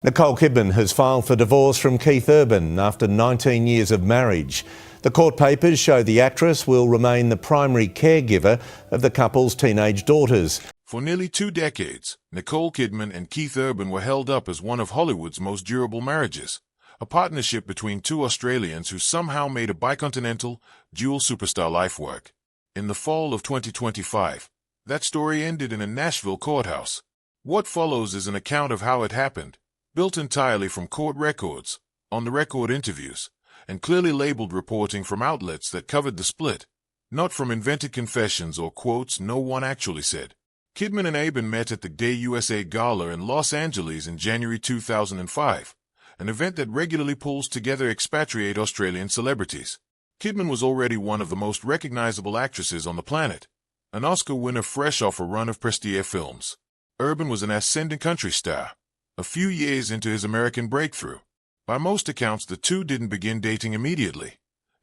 Nicole Kidman has filed for divorce from Keith Urban after 19 years of marriage. The court papers show the actress will remain the primary caregiver of the couple's teenage daughters. For nearly 2 decades, Nicole Kidman and Keith Urban were held up as one of Hollywood's most durable marriages, a partnership between two Australians who somehow made a bicontinental, dual superstar life work. In the fall of 2025, that story ended in a Nashville courthouse. What follows is an account of how it happened, built entirely from court records, on-the-record interviews, and clearly labeled reporting from outlets that covered the split, not from invented confessions or quotes no one actually said. Kidman and Urban met at the Day USA Gala in Los Angeles in January 2005, an event that regularly pulls together expatriate Australian celebrities. Kidman was already one of the most recognizable actresses on the planet, an Oscar winner fresh off a run of prestige films. Urban was an ascending country star, a few years into his American breakthrough. By most accounts, the two didn't begin dating immediately.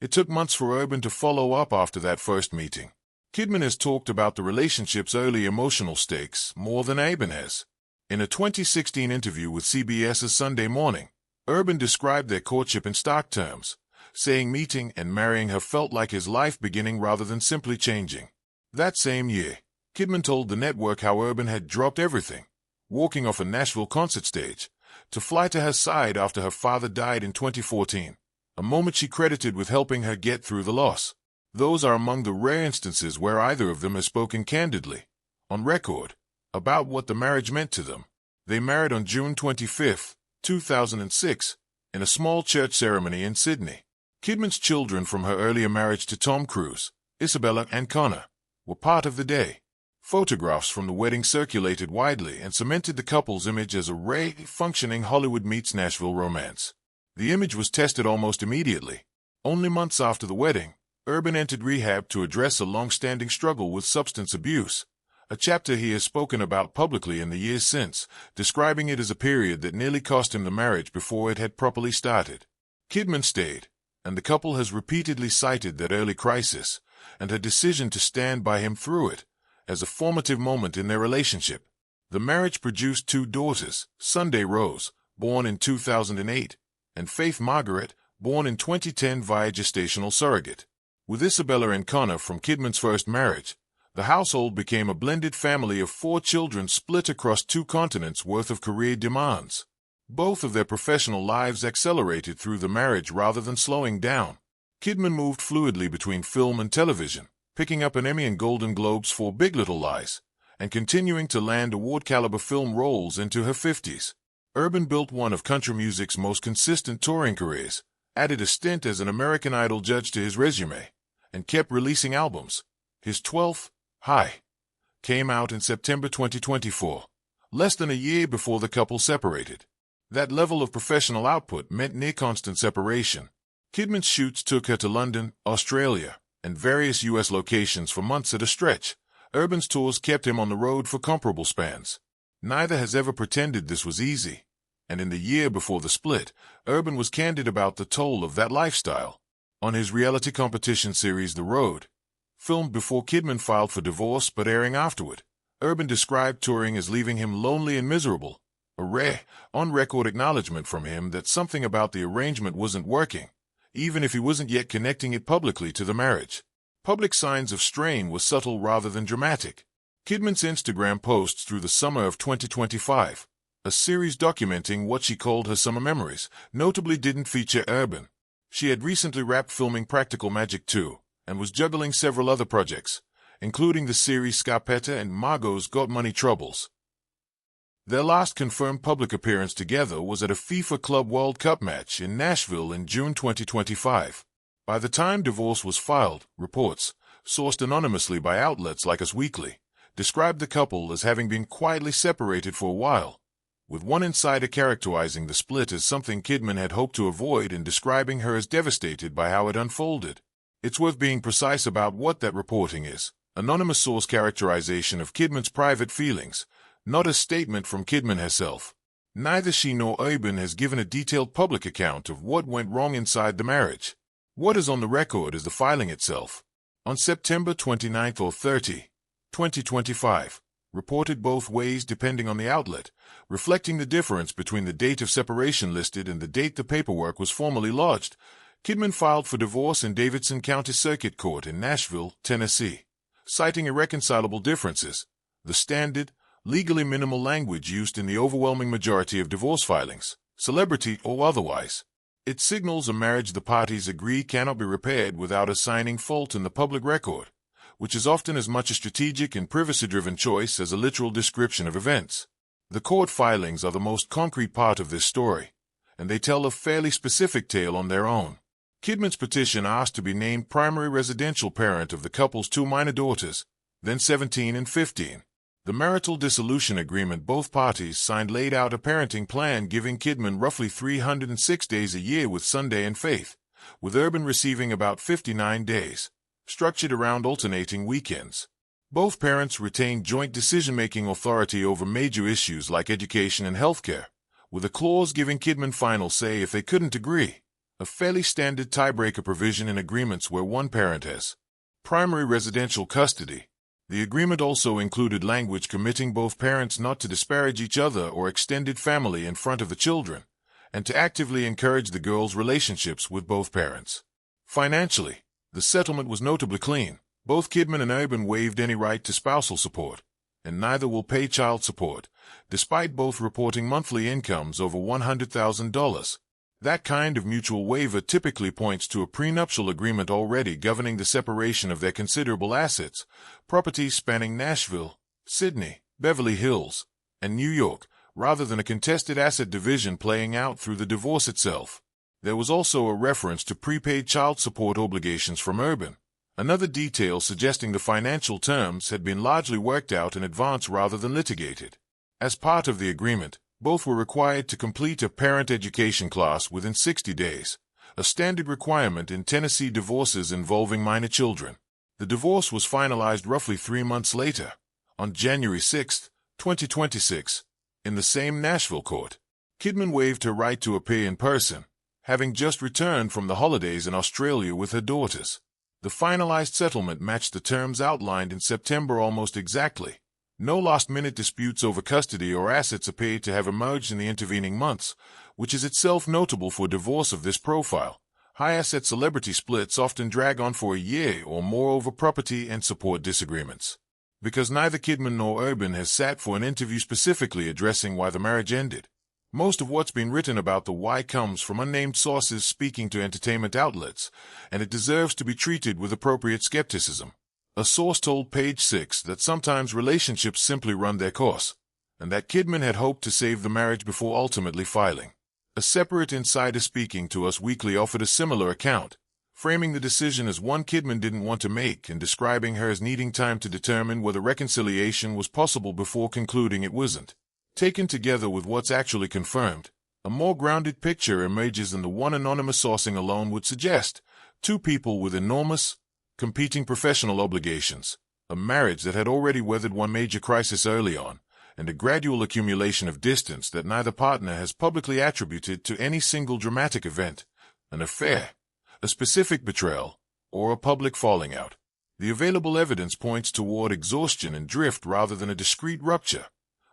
It took months for Urban to follow up after that first meeting. Kidman has talked about the relationship's early emotional stakes more than Urban has. In a 2016 interview with CBS's Sunday Morning, Urban described their courtship in stark terms, saying meeting and marrying her felt like his life beginning rather than simply changing. That same year, Kidman told the network how Urban had dropped everything, walking off a Nashville concert stage, to fly to her side after her father died in 2014, a moment she credited with helping her get through the loss. Those are among the rare instances where either of them has spoken candidly, on record, about what the marriage meant to them. They married on June 25, 2006, in a small church ceremony in Sydney. Kidman's children from her earlier marriage to Tom Cruise, Isabella and Connor, were part of the day. Photographs from the wedding circulated widely and cemented the couple's image as a rare, functioning Hollywood meets Nashville romance. The image was tested almost immediately. Only months after the wedding, Urban entered rehab to address a long-standing struggle with substance abuse, a chapter he has spoken about publicly in the years since, describing it as a period that nearly cost him the marriage before it had properly started. Kidman stayed, and the couple has repeatedly cited that early crisis, and her decision to stand by him through it, as a formative moment in their relationship. The marriage produced 2 daughters, Sunday Rose, born in 2008, and Faith Margaret, born in 2010 via gestational surrogate. With Isabella and Connor from Kidman's first marriage, the household became a blended family of 4 children split across 2 continents worth of career demands. Both of their professional lives accelerated through the marriage rather than slowing down. Kidman moved fluidly between film and television, picking up an Emmy and Golden Globes for Big Little Lies, and continuing to land award-caliber film roles into her 50s. Urban built one of country music's most consistent touring careers, added a stint as an American Idol judge to his resume, and kept releasing albums. His 12th, High, came out in September 2024, less than a year before the couple separated. That level of professional output meant near-constant separation. Kidman's shoots took her to London, Australia, and various U.S. locations for months at a stretch. Urban's tours kept him on the road for comparable spans. Neither has ever pretended this was easy, and in the year before the split, Urban was candid about the toll of that lifestyle. On his reality competition series The Road, filmed before Kidman filed for divorce but airing afterward, Urban described touring as leaving him lonely and miserable, a rare, on-record acknowledgement from him that something about the arrangement wasn't working, even if he wasn't yet connecting it publicly to the marriage. Public signs of strain were subtle rather than dramatic. Kidman's Instagram posts through the summer of 2025, a series documenting what she called her summer memories, notably didn't feature Urban. She had recently wrapped filming Practical Magic 2, and was juggling several other projects, including the series Scarpetta and Margot's Got Money Troubles. Their last confirmed public appearance together was at a FIFA Club World Cup match in Nashville in June 2025. By the time divorce was filed, reports, sourced anonymously by outlets like Us Weekly, described the couple as having been quietly separated for a while, with one insider characterizing the split as something Kidman had hoped to avoid and describing her as devastated by how it unfolded. It's worth being precise about what that reporting is. Anonymous source characterization of Kidman's private feelings, not a statement from Kidman herself. Neither she nor Urban has given a detailed public account of what went wrong inside the marriage. What is on the record is the filing itself. On September 29 or 30, 2025, reported both ways depending on the outlet, reflecting the difference between the date of separation listed and the date the paperwork was formally lodged. Kidman filed for divorce in Davidson County Circuit Court in Nashville, Tennessee, citing irreconcilable differences, the standard, legally minimal language used in the overwhelming majority of divorce filings, celebrity or otherwise. It signals a marriage the parties agree cannot be repaired without assigning fault in the public record, which is often as much a strategic and privacy-driven choice as a literal description of events. The court filings are the most concrete part of this story, and they tell a fairly specific tale on their own. Kidman's petition asked to be named primary residential parent of the couple's two minor daughters, then 17 and 15. The marital dissolution agreement both parties signed laid out a parenting plan giving Kidman roughly 306 days a year with Sunday and Faith, with Urban receiving about 59 days, structured around alternating weekends. Both parents retain joint decision-making authority over major issues like education and healthcare, with a clause giving Kidman final say if they couldn't agree, a fairly standard tiebreaker provision in agreements where one parent has primary residential custody. The agreement also included language committing both parents not to disparage each other or extended family in front of the children, and to actively encourage the girls' relationships with both parents. Financially, the settlement was notably clean. Both Kidman and Urban waived any right to spousal support, and neither will pay child support, despite both reporting monthly incomes over $100,000. That kind of mutual waiver typically points to a prenuptial agreement already governing the separation of their considerable assets, properties spanning Nashville, Sydney, Beverly Hills, and New York, rather than a contested asset division playing out through the divorce itself. There was also a reference to prepaid child support obligations from Urban, another detail suggesting the financial terms had been largely worked out in advance rather than litigated. As part of the agreement, both were required to complete a parent education class within 60 days, a standard requirement in Tennessee divorces involving minor children. The divorce was finalized roughly 3 months later, on January 6, 2026, in the same Nashville court. Kidman waived her right to appear in person, having just returned from the holidays in Australia with her daughters. The finalized settlement matched the terms outlined in September almost exactly. No last-minute disputes over custody or assets appear to have emerged in the intervening months, which is itself notable for divorce of this profile. High-asset celebrity splits often drag on for a year or more over property and support disagreements. Because neither Kidman nor Urban has sat for an interview specifically addressing why the marriage ended, most of what's been written about the why comes from unnamed sources speaking to entertainment outlets, and it deserves to be treated with appropriate skepticism. A source told Page 6 that sometimes relationships simply run their course, and that Kidman had hoped to save the marriage before ultimately filing. A separate insider speaking to Us Weekly offered a similar account, framing the decision as one Kidman didn't want to make and describing her as needing time to determine whether reconciliation was possible before concluding it wasn't. Taken together with what's actually confirmed, a more grounded picture emerges than the one anonymous sourcing alone would suggest. Two people with enormous, competing professional obligations, a marriage that had already weathered one major crisis early on, and a gradual accumulation of distance that neither partner has publicly attributed to any single dramatic event, an affair, a specific betrayal, or a public falling out. The available evidence points toward exhaustion and drift rather than a discrete rupture,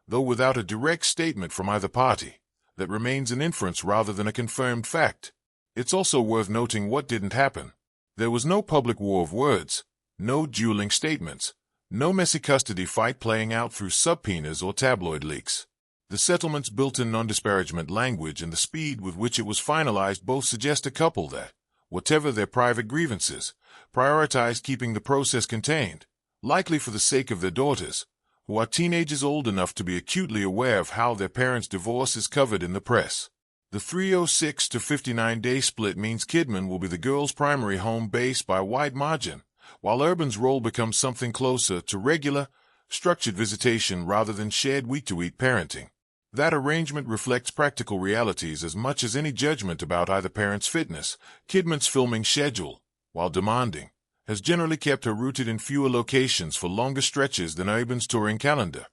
though without a direct statement from either party, that remains an inference rather than a confirmed fact. It's also worth noting what didn't happen. There was no public war of words, no dueling statements, no messy custody fight playing out through subpoenas or tabloid leaks. The settlement's built-in non-disparagement language and the speed with which it was finalized both suggest a couple that, whatever their private grievances, prioritized keeping the process contained, likely for the sake of their daughters, who are teenagers old enough to be acutely aware of how their parents' divorce is covered in the press. The 306 to 59-day split means Kidman will be the girl's primary home base by a wide margin, while Urban's role becomes something closer to regular, structured visitation rather than shared week-to-week parenting. That arrangement reflects practical realities as much as any judgment about either parent's fitness. Kidman's filming schedule, while demanding, has generally kept her rooted in fewer locations for longer stretches than Urban's touring calendar,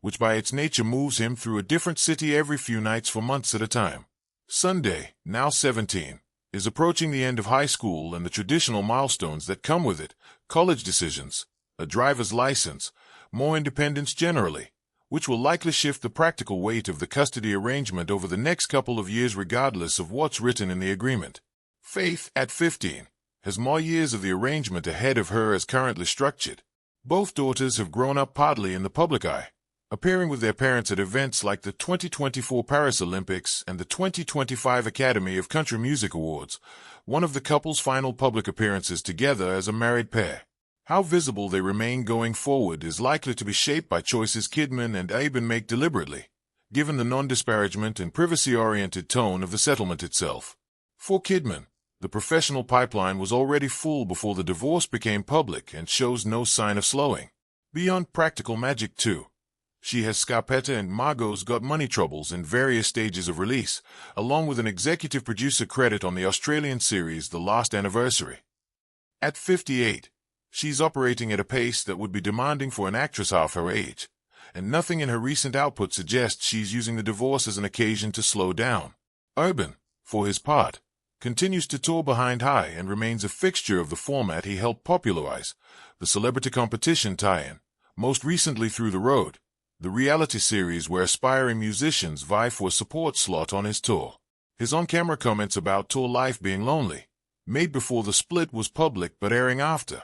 which by its nature moves him through a different city every few nights for months at a time. Sunday, now 17, is approaching the end of high school and the traditional milestones that come with it: college decisions, a driver's license, more independence generally, which will likely shift the practical weight of the custody arrangement over the next couple of years regardless of what's written in the agreement. Faith, at 15, has more years of the arrangement ahead of her as currently structured. Both daughters have grown up partly in the public eye, appearing with their parents at events like the 2024 Paris Olympics and the 2025 Academy of Country Music Awards, one of the couple's final public appearances together as a married pair. How visible they remain going forward is likely to be shaped by choices Kidman and Kidman make deliberately, given the non-disparagement and privacy-oriented tone of the settlement itself. For Kidman, the professional pipeline was already full before the divorce became public and shows no sign of slowing. Beyond practical magic, too, she has Scarpetta and Margot's Got Money troubles in various stages of release, along with an executive producer credit on the Australian series The Last Anniversary. At 58, she's operating at a pace that would be demanding for an actress half her age, and nothing in her recent output suggests she's using the divorce as an occasion to slow down. Urban, for his part, continues to tour behind High and remains a fixture of the format he helped popularize, the celebrity competition tie-in, most recently Through the Road, the reality series where aspiring musicians vie for a support slot on his tour. His on-camera comments about tour life being lonely, made before the split was public but airing after,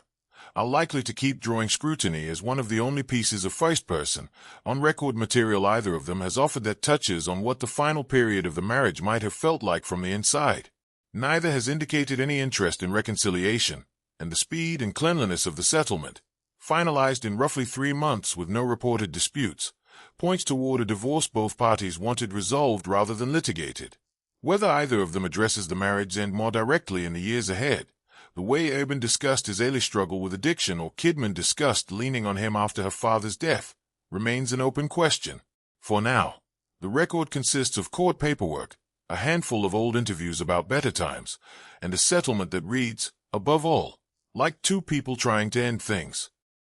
are likely to keep drawing scrutiny as one of the only pieces of first-person, on-record material either of them has offered that touches on what the final period of the marriage might have felt like from the inside. Neither has indicated any interest in reconciliation, and the speed and cleanliness of the settlement, finalized in roughly 3 months with no reported disputes, points toward a divorce both parties wanted resolved rather than litigated. Whether either of them addresses the marriage end more directly in the years ahead, the way Urban discussed his early struggle with addiction or Kidman discussed leaning on him after her father's death, remains an open question. For now, the record consists of court paperwork, a handful of old interviews about better times, and a settlement that reads, above all, like two people trying to end things.